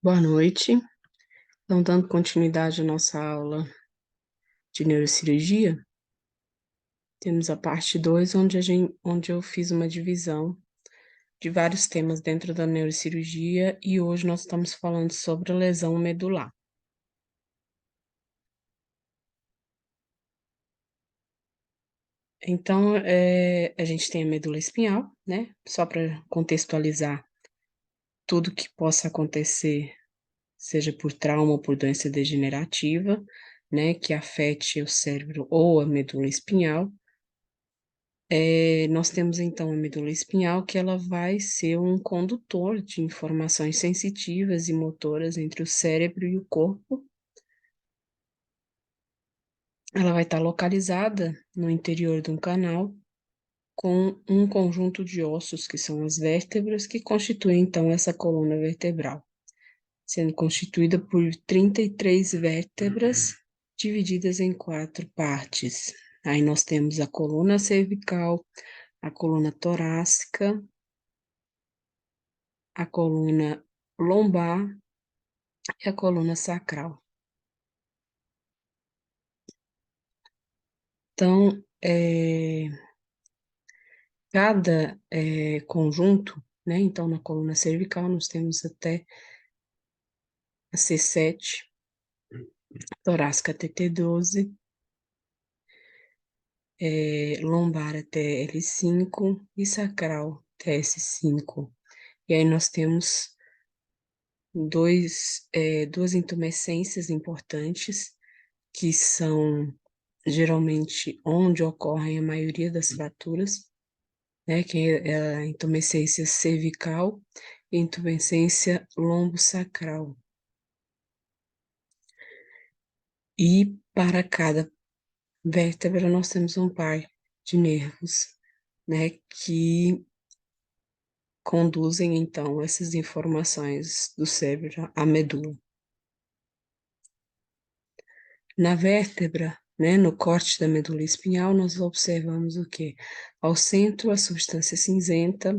Boa noite. Então, dando continuidade à nossa aula de neurocirurgia, temos a parte 2, onde eu fiz uma divisão de vários temas dentro da neurocirurgia e hoje nós estamos falando sobre a lesão medular. Então, a gente tem a medula espinhal, né? Só para contextualizar tudo que possa acontecer, seja por trauma ou por doença degenerativa, né? Que afete o cérebro ou a medula espinhal. Nós temos então a medula espinhal, que ela vai ser um condutor de informações sensitivas e motoras entre o cérebro e o corpo. Ela vai estar localizada no interior de um canal com um conjunto de ossos, que são as vértebras, que constituem então essa coluna vertebral, sendo constituída por 33 vértebras divididas em 4 partes. Aí nós temos a coluna cervical, a coluna torácica, a coluna lombar e a coluna sacral. Então, cada conjunto, né? Então, na coluna cervical, nós temos até a C7, torácica TT12, lombar até L5 e sacral até S5. E aí nós temos duas intumescências importantes, que são geralmente onde ocorrem a maioria das fraturas, né, que é a intumescência cervical e intumescência lombosacral. E para cada vértebra nós temos um par de nervos, né, que conduzem então essas informações do cérebro à medula. Na vértebra, né, no corte da medula espinhal, nós observamos o quê? Ao centro, a substância cinzenta,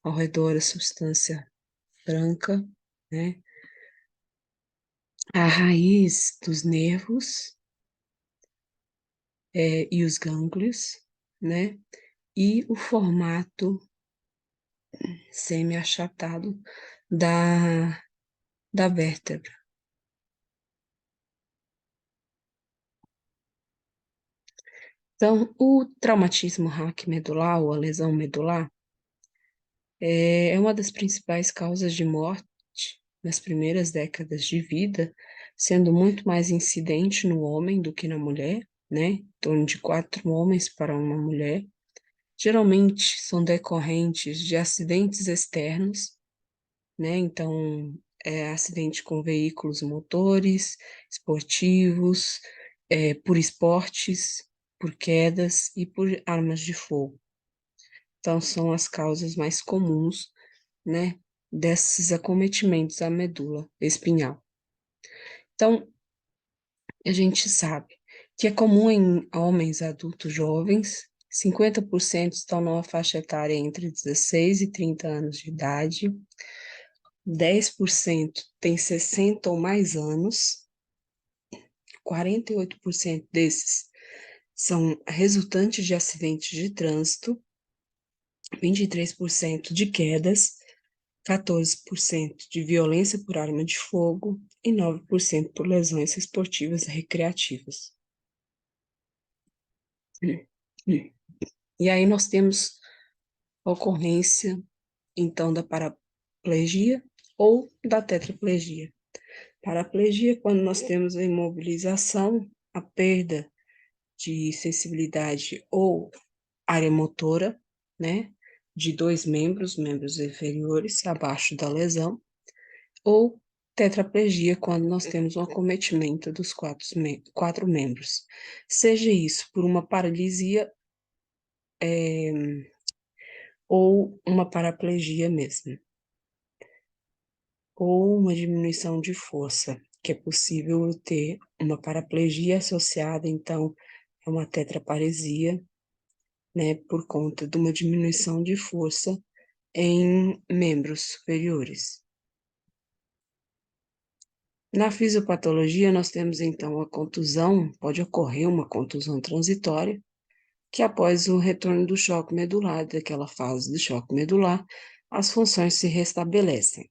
ao redor, a substância branca, né? A raiz dos nervos e os gânglios, né? E o formato semi-achatado da vértebra. Então, o traumatismo raquimedular, ou a lesão medular, é uma das principais causas de morte nas primeiras décadas de vida, sendo muito mais incidente no homem do que na mulher, né? Em torno de 4 homens para uma mulher. Geralmente são decorrentes de acidentes externos, né? Então, acidente com veículos motores, esportivos, por esportes, por quedas e por armas de fogo. Então, são as causas mais comuns, né, desses acometimentos à medula espinhal. Então, a gente sabe que é comum em homens adultos jovens, 50% estão numa faixa etária entre 16 e 30 anos de idade, 10% tem 60 ou mais anos, 48% desses são resultantes de acidentes de trânsito, 23% de quedas, 14% de violência por arma de fogo e 9% por lesões esportivas e recreativas. E aí nós temos a ocorrência, então, da paraplegia ou da tetraplegia. Paraplegia, quando nós temos a imobilização, a perda de sensibilidade ou área motora, né, de 2 membros, membros inferiores, abaixo da lesão, ou tetraplegia, quando nós temos um acometimento dos 4 membros. Seja isso por uma paralisia ou uma paraplegia mesmo, ou uma diminuição de força, que é possível ter uma paraplegia associada, então, a uma tetraparesia, né, por conta de uma diminuição de força em membros superiores. Na fisiopatologia, nós temos então a contusão, pode ocorrer uma contusão transitória, que após o retorno do choque medular, daquela fase do choque medular, as funções se restabelecem.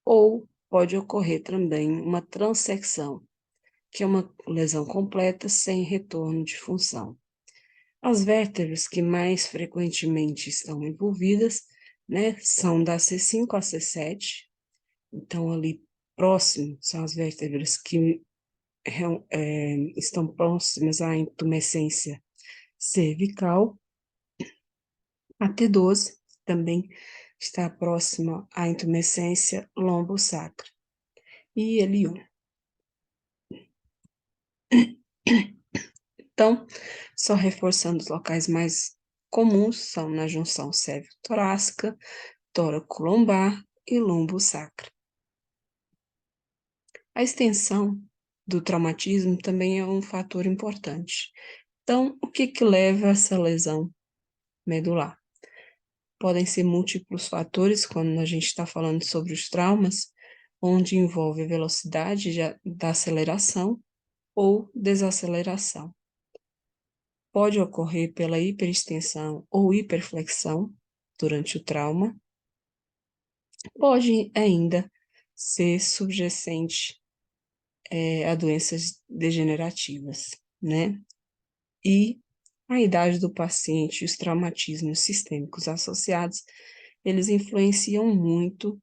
Ou pode ocorrer também uma transecção, que é uma lesão completa sem retorno de função. As vértebras que mais frequentemente estão envolvidas, né, são da C5 a C7, então ali próximo são as vértebras que estão próximas à intumescência cervical. A T12 também está próxima à intumescência lombosacra. E L1. Então, só reforçando os locais mais comuns, são na junção cérvico-torácica, tóraco-lombar e lombo-sacra. A extensão do traumatismo também é um fator importante. Então, o que leva a essa lesão medular? Podem ser múltiplos fatores quando a gente está falando sobre os traumas, onde envolve a velocidade da aceleração ou desaceleração. Pode ocorrer pela hiperextensão ou hiperflexão durante o trauma. Pode ainda ser subjacente a doenças degenerativas, né? E a idade do paciente e os traumatismos sistêmicos associados, eles influenciam muito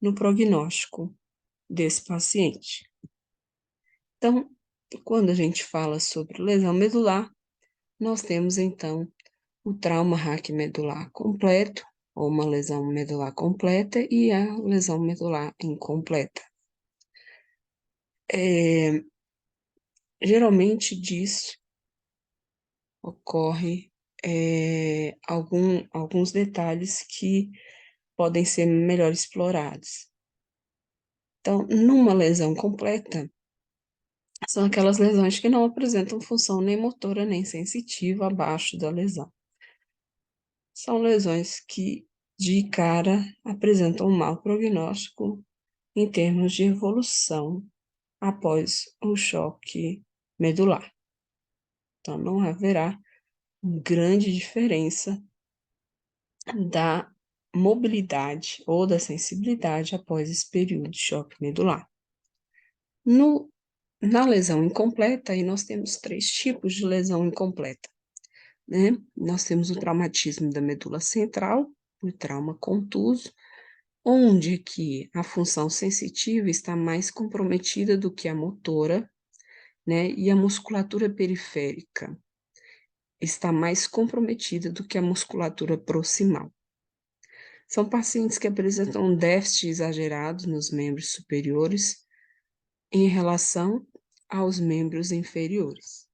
no prognóstico desse paciente. Então, quando a gente fala sobre lesão medular, nós temos então o trauma raquimedular completo, ou uma lesão medular completa, e a lesão medular incompleta. Geralmente disso ocorre alguns detalhes que podem ser melhor explorados. Então, numa lesão completa, são aquelas lesões que não apresentam função nem motora nem sensitiva abaixo da lesão. São lesões que, de cara, apresentam um mau prognóstico em termos de evolução após o choque medular. Então, não haverá grande diferença da mobilidade ou da sensibilidade após esse período de choque medular. Na lesão incompleta, aí nós temos 3 tipos de lesão incompleta, né? Nós temos o traumatismo da medula central, o trauma contuso, onde que a função sensitiva está mais comprometida do que a motora, né? E a musculatura periférica está mais comprometida do que a musculatura proximal. São pacientes que apresentam um déficit exagerado nos membros superiores em relação aos membros inferiores.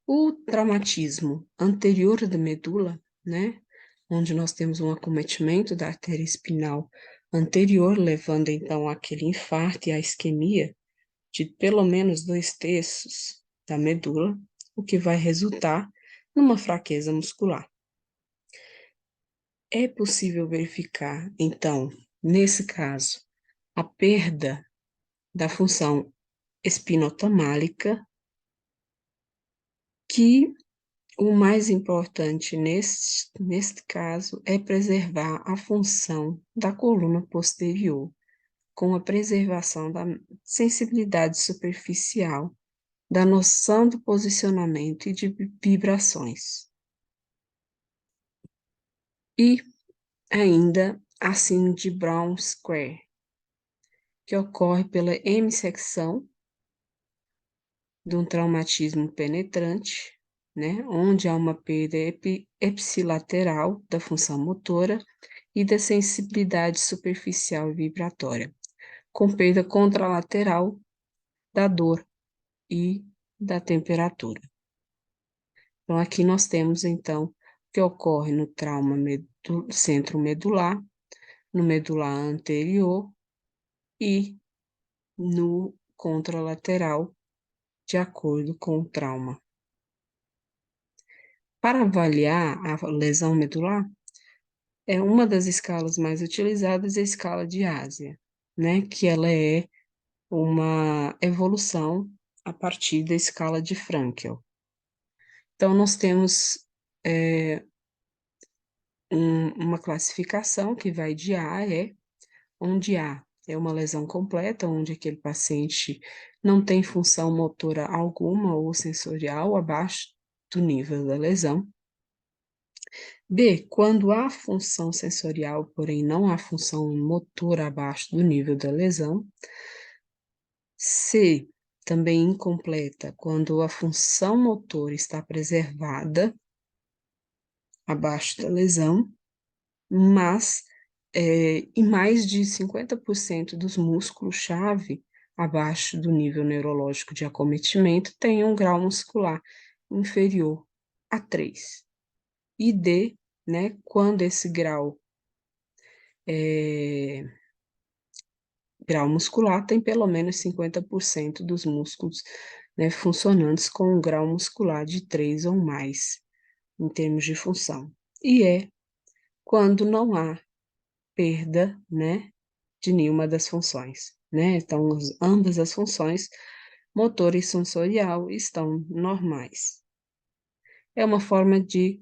O traumatismo anterior da medula, né, onde nós temos um acometimento da artéria espinal anterior, levando então àquele infarto e à isquemia de pelo menos 2/3 da medula, o que vai resultar numa fraqueza muscular. É possível verificar, então, nesse caso, a perda da função espinotamálica, que o mais importante neste caso é preservar a função da coluna posterior, com a preservação da sensibilidade superficial, da noção do posicionamento e de vibrações. E ainda a síndrome de Brown Square, que ocorre pela hemissecção de um traumatismo penetrante, né, onde há uma perda ipsilateral da função motora e da sensibilidade superficial e vibratória, com perda contralateral da dor e da temperatura. Então, aqui nós temos, então, o que ocorre no trauma centromedular, no medular anterior e no contralateral, de acordo com o trauma. Para avaliar a lesão medular, uma das escalas mais utilizadas é a escala de Ásia, né, que ela é uma evolução a partir da escala de Frankel. Então, nós temos uma classificação que vai de A a E, onde A é uma lesão completa, onde aquele paciente não tem função motora alguma ou sensorial abaixo do nível da lesão. B, quando há função sensorial, porém não há função motora abaixo do nível da lesão. C, também incompleta, quando a função motora está preservada abaixo da lesão, mas em mais de 50% dos músculos-chave abaixo do nível neurológico de acometimento tem um grau muscular inferior a 3. E D, né, quando esse grau muscular tem pelo menos 50% dos músculos, né, funcionantes com um grau muscular de 3 ou mais, em termos de função. E é quando não há perda, né, de nenhuma das funções, né? Então, ambas as funções, motor e sensorial, estão normais. É uma forma de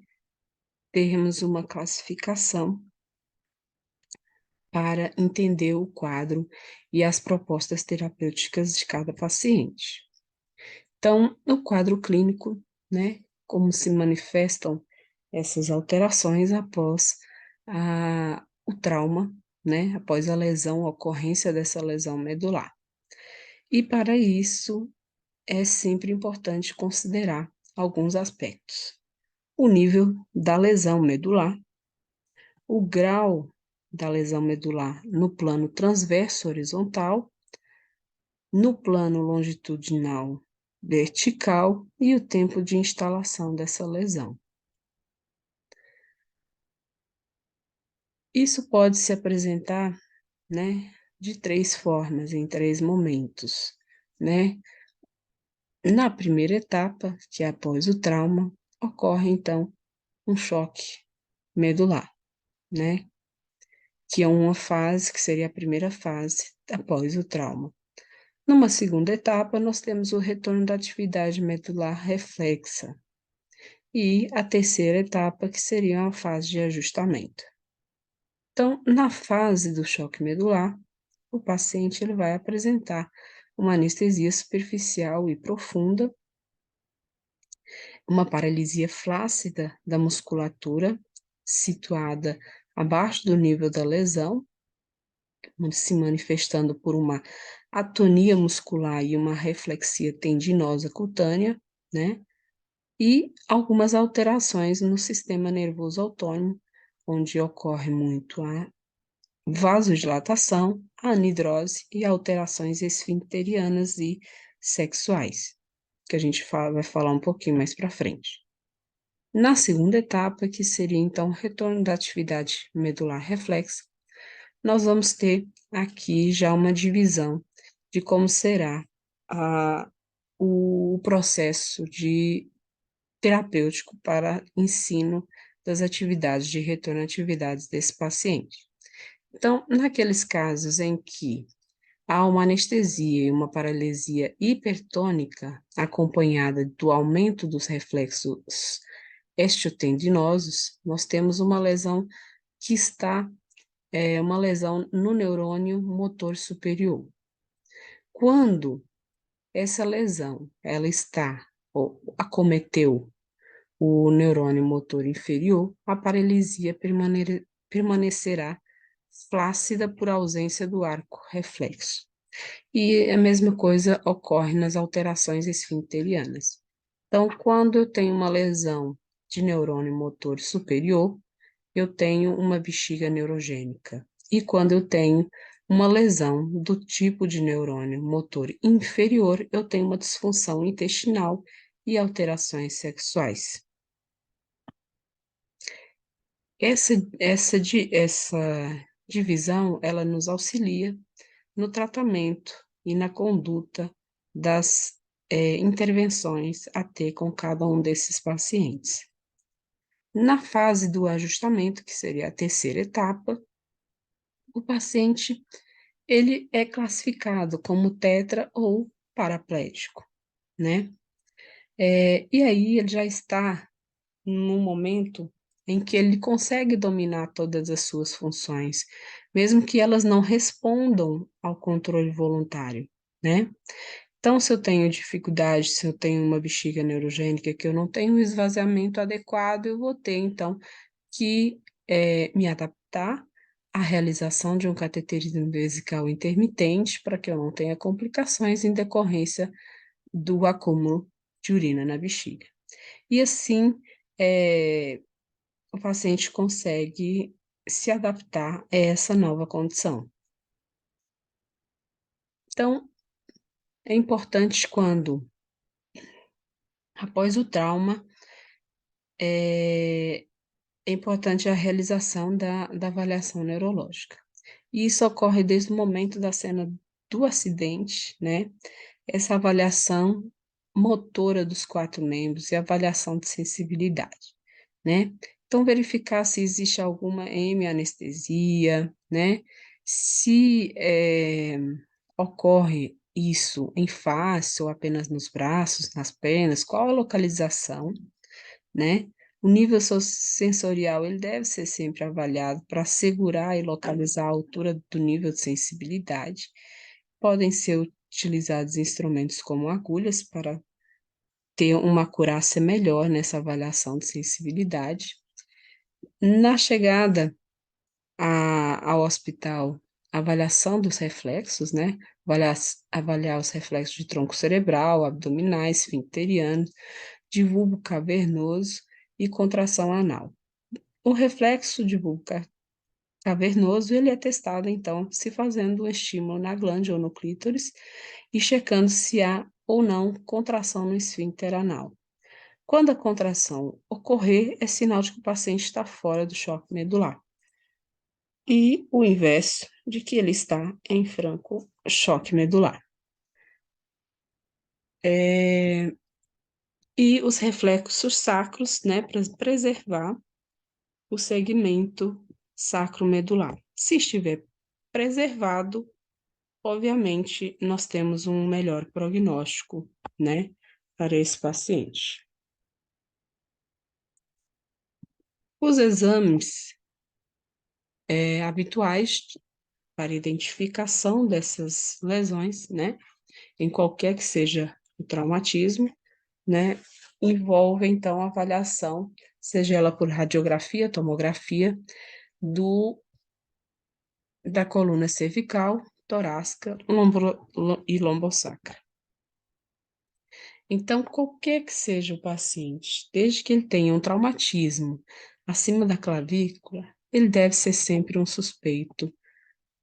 termos uma classificação para entender o quadro e as propostas terapêuticas de cada paciente. Então, no quadro clínico, né, como se manifestam essas alterações após o trauma, né, após a lesão, a ocorrência dessa lesão medular. E para isso, é sempre importante considerar alguns aspectos: o nível da lesão medular, o grau da lesão medular no plano transverso horizontal, no plano longitudinal vertical e o tempo de instalação dessa lesão. Isso pode se apresentar, né, de 3 formas, em 3 momentos, né? Na primeira etapa, que é após o trauma, ocorre então um choque medular, né? Que é uma fase, que seria a primeira fase após o trauma. Numa segunda etapa, nós temos o retorno da atividade medular reflexa. E a terceira etapa, que seria uma fase de ajustamento. Então, na fase do choque medular, o paciente ele vai apresentar uma anestesia superficial e profunda, uma paralisia flácida da musculatura, situada abaixo do nível da lesão, se manifestando por uma atonia muscular e uma reflexia tendinosa cutânea, né? E algumas alterações no sistema nervoso autônomo, onde ocorre muito a vasodilatação, a anidrose e alterações esfincterianas e sexuais, que a gente vai falar um pouquinho mais para frente. Na segunda etapa, que seria então o retorno da atividade medular reflexa, nós vamos ter aqui já uma divisão de como será o processo de terapêutico para ensino das atividades de retorno à atividades desse paciente. Então, naqueles casos em que há uma anestesia e uma paralisia hipertônica acompanhada do aumento dos reflexos osteotendinosos, nós temos uma lesão que está uma lesão no neurônio motor superior. Quando essa lesão ela está ou acometeu o neurônio motor inferior, a paralisia permanecerá flácida por ausência do arco reflexo. E a mesma coisa ocorre nas alterações esfincterianas. Então, quando eu tenho uma lesão de neurônio motor superior, eu tenho uma bexiga neurogênica. E quando eu tenho uma lesão do tipo de neurônio motor inferior, eu tenho uma disfunção intestinal e alterações sexuais. Essa divisão, ela nos auxilia no tratamento e na conduta das intervenções a ter com cada um desses pacientes. Na fase do ajustamento, que seria a terceira etapa, o paciente ele é classificado como tetra ou paraplégico, né? E aí ele já está num momento em que ele consegue dominar todas as suas funções, mesmo que elas não respondam ao controle voluntário, né? Então, se eu tenho dificuldade, se eu tenho uma bexiga neurogênica, que eu não tenho um esvaziamento adequado, eu vou ter, então, que me adaptar à realização de um cateterismo vesical intermitente para que eu não tenha complicações em decorrência do acúmulo de urina na bexiga. E assim, o paciente consegue se adaptar a essa nova condição. Então, é importante quando, após o trauma, é, é importante a realização da avaliação neurológica. E isso ocorre desde o momento da cena do acidente, né? Essa avaliação motora dos quatro membros e avaliação de sensibilidade, né? Então, verificar se existe alguma hemianestesia, né? Se ocorre isso em face ou apenas nos braços, nas pernas, qual a localização, né? O nível sensorial, ele deve ser sempre avaliado para assegurar e localizar a altura do nível de sensibilidade. Podem ser utilizados instrumentos como agulhas para ter uma acurácia melhor nessa avaliação de sensibilidade. Na chegada ao hospital, avaliação dos reflexos, né? Avaliar os reflexos de tronco cerebral, abdominais, esfincterianos, de bulbo cavernoso e contração anal. O reflexo de bulbo cavernoso, ele é testado, então, se fazendo um estímulo na glândula ou no clítoris e checando se há ou não contração no esfíncter anal. Quando a contração ocorrer, é sinal de que o paciente está fora do choque medular. E o inverso, de que ele está em franco choque medular. E os reflexos sacros, né, para preservar o segmento sacromedular. Se estiver preservado, obviamente, nós temos um melhor prognóstico, né, para esse paciente. Os exames habituais para identificação dessas lesões, né, em qualquer que seja o traumatismo, né, envolve, então, a avaliação, seja ela por radiografia, tomografia, da coluna cervical, torácica e lombosacra. Então, qualquer que seja o paciente, desde que ele tenha um traumatismo acima da clavícula, ele deve ser sempre um suspeito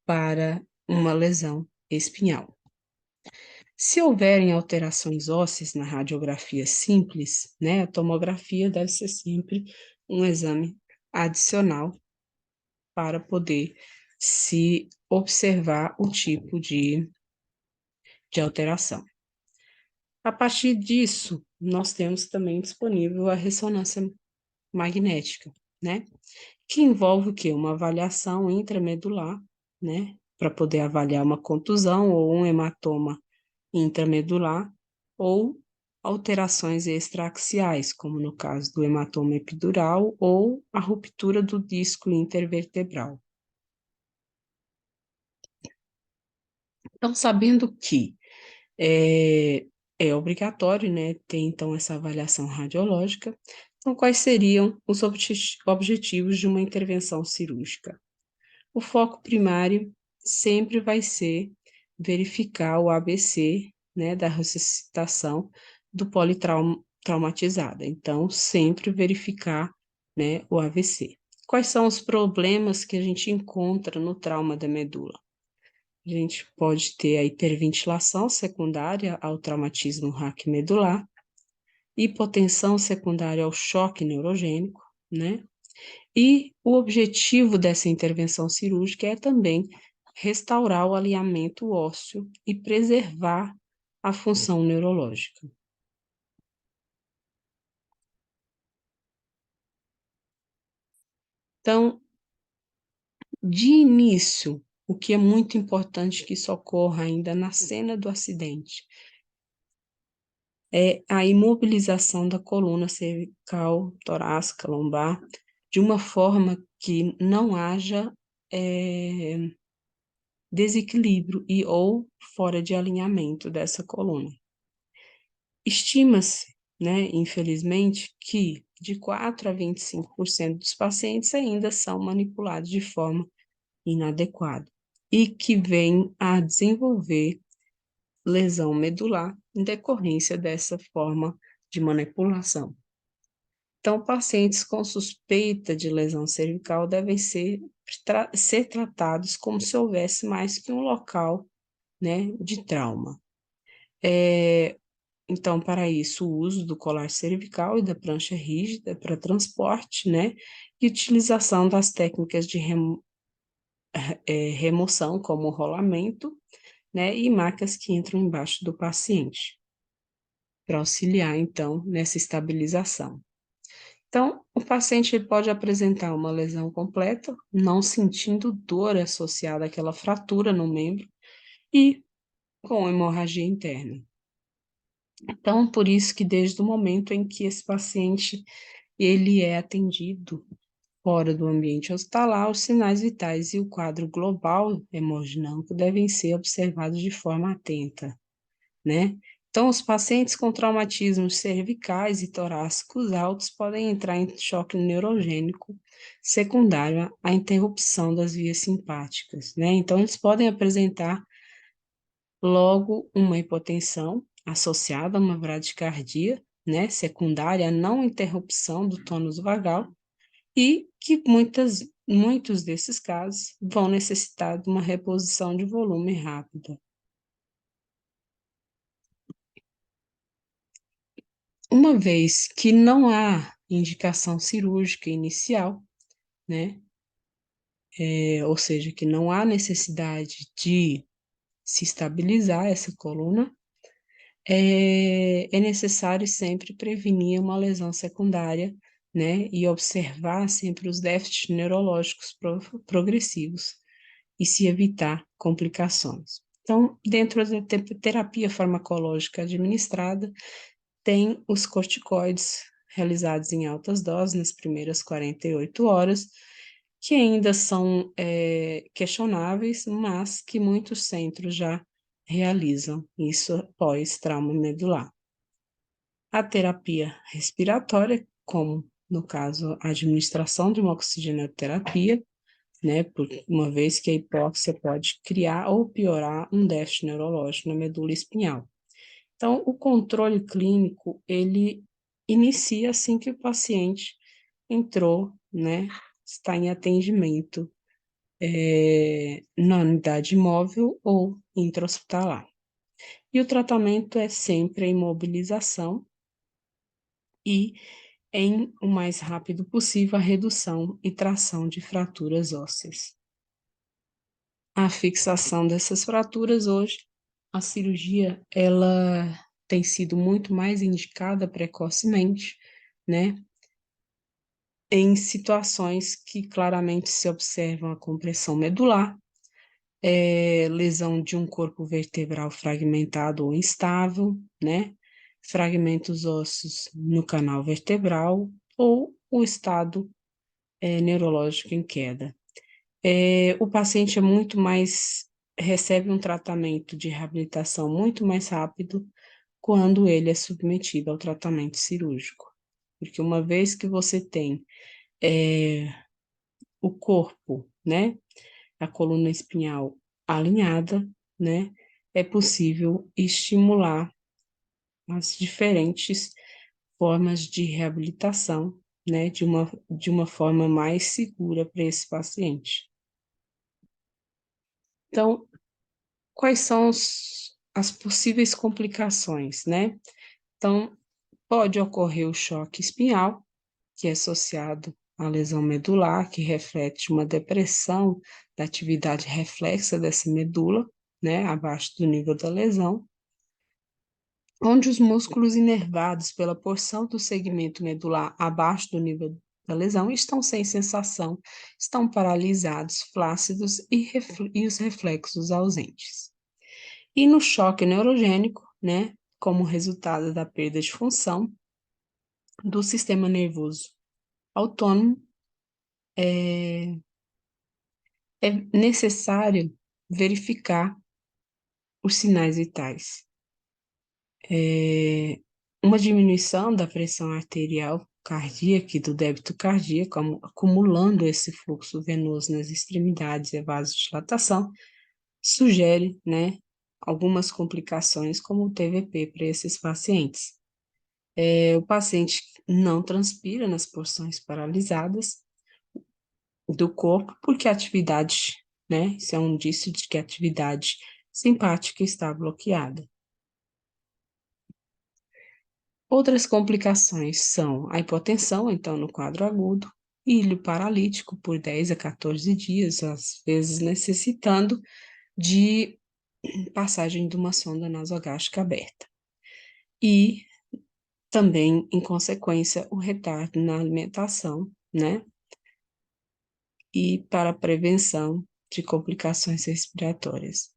para uma lesão espinhal. Se houverem alterações ósseas na radiografia simples, né, a tomografia deve ser sempre um exame adicional para poder se observar o tipo de alteração. A partir disso, nós temos também disponível a ressonância magnética, né? Que envolve o quê? Uma avaliação intramedular, né? Para poder avaliar uma contusão ou um hematoma intramedular ou alterações extraaxiais, como no caso do hematoma epidural ou a ruptura do disco intervertebral. Então, sabendo que é, é obrigatório, né, ter então essa avaliação radiológica. Então, quais seriam os objetivos de uma intervenção cirúrgica? O foco primário sempre vai ser verificar o ABC, né, da ressuscitação do politraumatizado. Então, sempre verificar, né, o AVC. Quais são os problemas que a gente encontra no trauma da medula? A gente pode ter a hiperventilação secundária ao traumatismo raquimedular, hipotensão secundária ao choque neurogênico, né? E o objetivo dessa intervenção cirúrgica é também restaurar o alinhamento ósseo e preservar a função neurológica. Então, de início, o que é muito importante que isso ocorra ainda na cena do acidente, é a imobilização da coluna cervical, torácica, lombar, de uma forma que não haja desequilíbrio e ou fora de alinhamento dessa coluna. Estima-se, né, infelizmente, que de 4 a 25% dos pacientes ainda são manipulados de forma inadequada e que vêm a desenvolver lesão medular em decorrência dessa forma de manipulação. Então, pacientes com suspeita de lesão cervical devem ser tratados como se houvesse mais que um local, né, de trauma. Então, para isso, o uso do colar cervical e da prancha rígida para transporte, né, e utilização das técnicas de remoção, como o rolamento, né, e macas que entram embaixo do paciente, para auxiliar, então, nessa estabilização. Então, o paciente pode apresentar uma lesão completa, não sentindo dor associada àquela fratura no membro e com hemorragia interna. Então, por isso que desde o momento em que esse paciente ele é atendido fora do ambiente hospitalar, os sinais vitais e o quadro global hemodinâmico devem ser observados de forma atenta, né? Então, os pacientes com traumatismos cervicais e torácicos altos podem entrar em choque neurogênico secundário à interrupção das vias simpáticas, né? Então, eles podem apresentar logo uma hipotensão associada a uma bradicardia, né, secundária à não interrupção do tônus vagal, e que muitos desses casos vão necessitar de uma reposição de volume rápida. Uma vez que não há indicação cirúrgica inicial, né, ou seja, que não há necessidade de se estabilizar essa coluna, é necessário sempre prevenir uma lesão secundária, né, e observar sempre os déficits neurológicos progressivos e se evitar complicações. Então, dentro da terapia farmacológica administrada, tem os corticoides realizados em altas doses nas primeiras 48 horas, que ainda são questionáveis, mas que muitos centros já realizam isso após trauma medular. A terapia respiratória, como no caso a administração de uma oxigenoterapia, né, uma vez que a hipóxia pode criar ou piorar um déficit neurológico na medula espinhal. Então, o controle clínico, ele inicia assim que o paciente entrou, né, está em atendimento na unidade móvel ou intra-hospitalar. E o tratamento é sempre a imobilização e, em o mais rápido possível, a redução e tração de fraturas ósseas. A fixação dessas fraturas hoje, a cirurgia, ela tem sido muito mais indicada precocemente, né? Em situações que claramente se observam a compressão medular, lesão de um corpo vertebral fragmentado ou instável, né? Fragmentos ósseos no canal vertebral ou o estado neurológico em queda. O paciente é muito mais, recebe um tratamento de reabilitação muito mais rápido quando ele é submetido ao tratamento cirúrgico. Porque uma vez que você tem o corpo, né, a coluna espinhal alinhada, né, é possível estimular as diferentes formas de reabilitação, né, de uma forma mais segura para esse paciente. Então, quais são as possíveis complicações, né? Então, pode ocorrer o choque espinhal, que é associado à lesão medular, que reflete uma depressão da atividade reflexa dessa medula, né, abaixo do nível da lesão, onde os músculos inervados pela porção do segmento medular abaixo do nível da lesão e estão sem sensação, estão paralisados, flácidos e os reflexos ausentes. E no choque neurogênico, né, como resultado da perda de função do sistema nervoso autônomo, é necessário verificar os sinais vitais. Uma diminuição da pressão arterial cardíaca e do débito cardíaco, acumulando esse fluxo venoso nas extremidades e a vasodilatação, sugere, né, algumas complicações como o TVP para esses pacientes. O paciente não transpira nas porções paralisadas do corpo, porque a atividade, né, isso é um indício de que a atividade simpática está bloqueada. Outras complicações são a hipotensão, então, no quadro agudo, ilho paralítico por 10 a 14 dias, às vezes necessitando de passagem de uma sonda nasogástrica aberta. E também, em consequência, o retardo na alimentação, né? E para a prevenção de complicações respiratórias.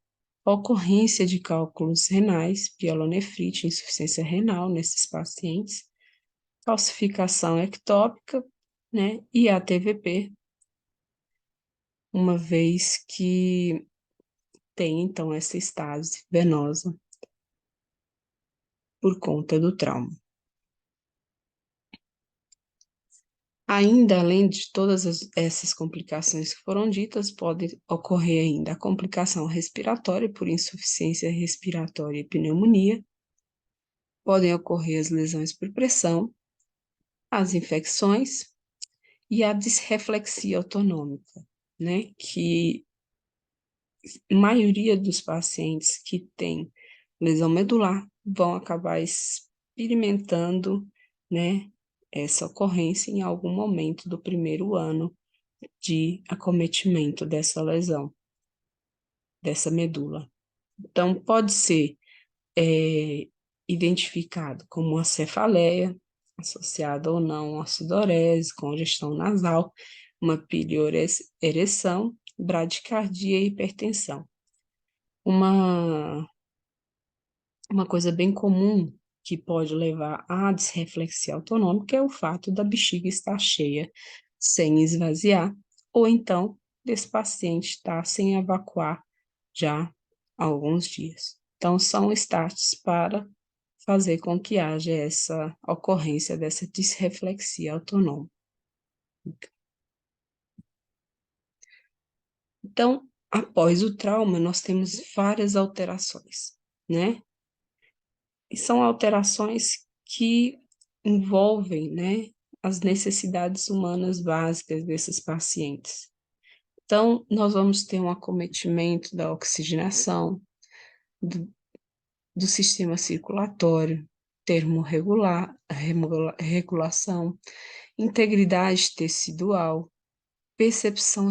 Ocorrência de cálculos renais, pielonefrite, insuficiência renal nesses pacientes, calcificação ectópica, né, e a TVP, uma vez que tem, então, essa estase venosa por conta do trauma. Ainda, além de todas essas complicações que foram ditas, pode ocorrer ainda a complicação respiratória por insuficiência respiratória e pneumonia, podem ocorrer as lesões por pressão, as infecções e a disreflexia autonômica, né, que a maioria dos pacientes que têm lesão medular vão acabar experimentando, né, essa ocorrência em algum momento do primeiro ano de acometimento dessa lesão, dessa medula. Então, pode ser identificado como uma cefaleia, associada ou não a sudorese, congestão nasal, uma pilioereção, bradicardia e hipertensão. Uma coisa bem comum que pode levar à disreflexia autonômica é o fato da bexiga estar cheia sem esvaziar, ou então desse paciente estar sem evacuar já há alguns dias. Então, são starts para fazer com que haja essa ocorrência dessa disreflexia autonômica. Então, após o trauma, nós temos várias alterações, né? E são alterações que envolvem, né, as necessidades humanas básicas desses pacientes. Então, nós vamos ter um acometimento da oxigenação, do sistema circulatório, regulação, integridade tecidual, percepção,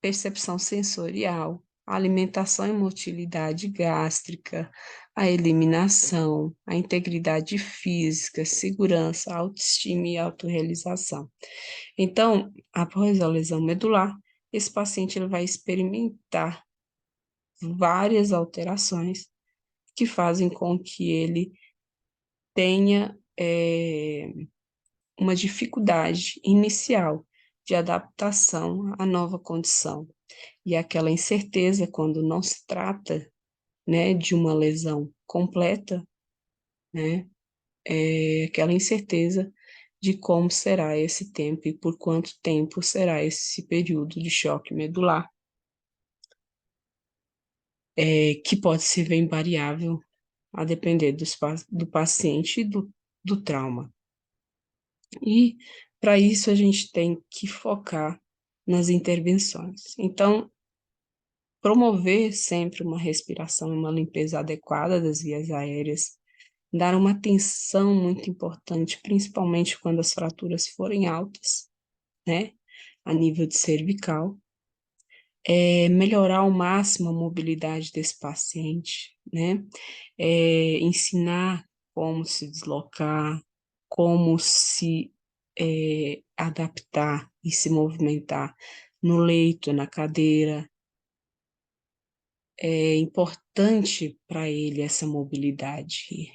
percepção sensorial, alimentação e motilidade gástrica, a eliminação, a integridade física, segurança, autoestima e autorrealização. Então, após a lesão medular, esse paciente ele vai experimentar várias alterações que fazem com que ele tenha uma dificuldade inicial de adaptação à nova condição. E aquela incerteza, quando não se trata, né, de uma lesão completa, né, aquela incerteza de como será esse tempo e por quanto tempo será esse período de choque medular, que pode ser bem variável a depender do paciente e do trauma. E, para isso, a gente tem que focar nas intervenções. Então, promover sempre uma respiração e uma limpeza adequada das vias aéreas, dar uma atenção muito importante, principalmente quando as fraturas forem altas, né, a nível de cervical, melhorar ao máximo a mobilidade desse paciente, né, ensinar como se deslocar, como se adaptar e se movimentar no leito, na cadeira. É importante para ele essa mobilidade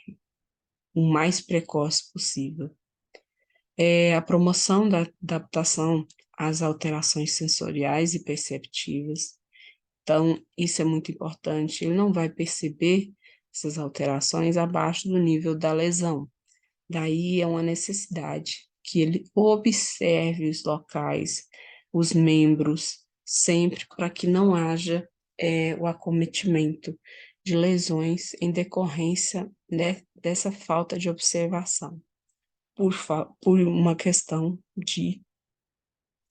o mais precoce possível. A promoção da adaptação às alterações sensoriais e perceptivas. Então, isso é muito importante. Ele não vai perceber essas alterações abaixo do nível da lesão. Daí é uma necessidade que ele observe os locais, os membros, sempre para que não haja o acometimento de lesões em decorrência, né, dessa falta de observação, por uma questão de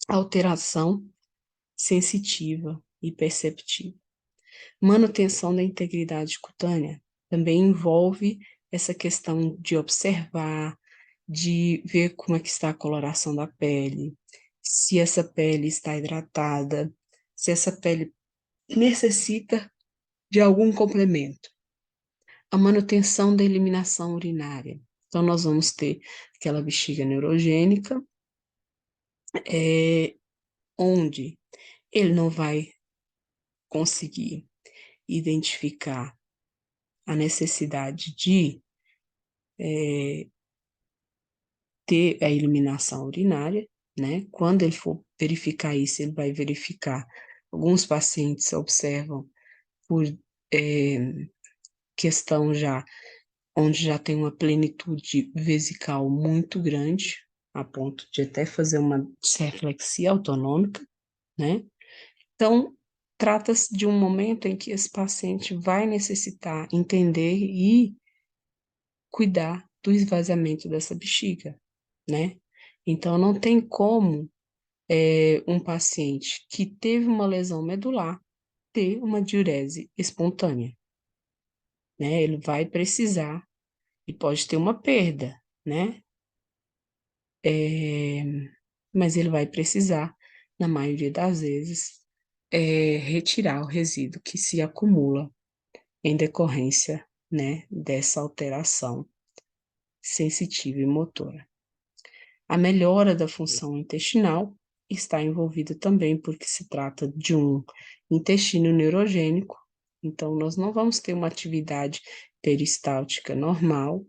alteração sensitiva e perceptiva. Manutenção da integridade cutânea também envolve essa questão de observar, de ver como é que está a coloração da pele, se essa pele está hidratada, se essa pele necessita de algum complemento. A manutenção da eliminação urinária. Então, nós vamos ter aquela bexiga neurogênica, onde ele não vai conseguir identificar a necessidade de ter a eliminação urinária, né? Quando ele for verificar isso, ele vai verificar. Alguns pacientes observam por questão já, onde já tem uma plenitude vesical muito grande, a ponto de até fazer uma disreflexia autonômica, né? Então, trata-se de um momento em que esse paciente vai necessitar entender e cuidar do esvaziamento dessa bexiga, né? Então, não tem como um paciente que teve uma lesão medular ter uma diurese espontânea, né? Ele vai precisar e pode ter uma perda, né? É, mas ele vai precisar, na maioria das vezes, retirar o resíduo que se acumula em decorrência, né, dessa alteração sensitiva e motora. A melhora da função intestinal está envolvida também porque se trata de um intestino neurogênico, então nós não vamos ter uma atividade peristáltica normal,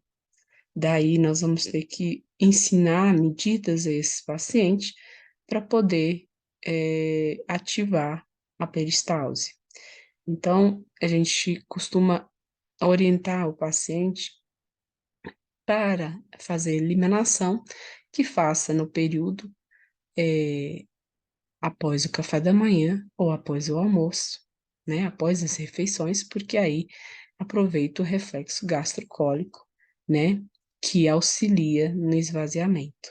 daí nós vamos ter que ensinar medidas a esse paciente para poder ativar a peristalse. Então, a gente costuma orientar o paciente para fazer eliminação, que faça no período após o café da manhã ou após o almoço, né? Após as refeições, porque aí aproveita o reflexo gastrocólico, né? Que auxilia no esvaziamento.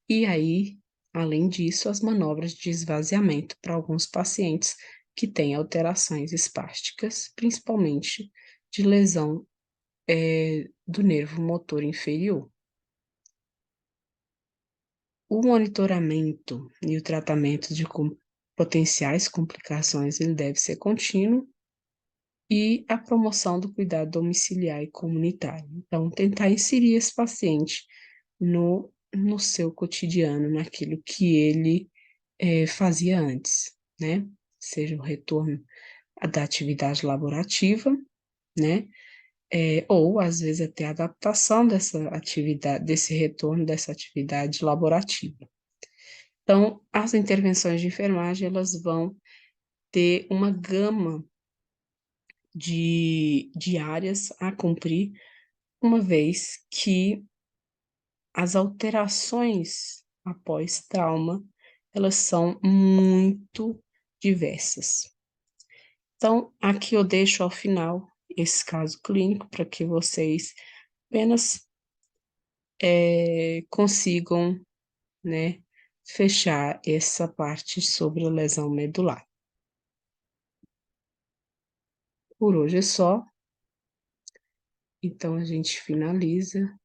E aí, além disso, as manobras de esvaziamento para alguns pacientes que têm alterações espásticas, principalmente de lesão do nervo motor inferior. O monitoramento e o tratamento de potenciais complicações ele deve ser contínuo e a promoção do cuidado domiciliar e comunitário. Então, tentar inserir esse paciente no seu cotidiano, naquilo que ele fazia antes, né? Seja o retorno da atividade laborativa, né? Ou às vezes até a adaptação dessa atividade, desse retorno dessa atividade laborativa. Então, as intervenções de enfermagem, elas vão ter uma gama de áreas a cumprir, uma vez que as alterações após trauma, elas são muito diversas. Então, aqui eu deixo ao final esse caso clínico para que vocês apenas consigam, né, fechar essa parte sobre a lesão medular. Por hoje é só. Então, a gente finaliza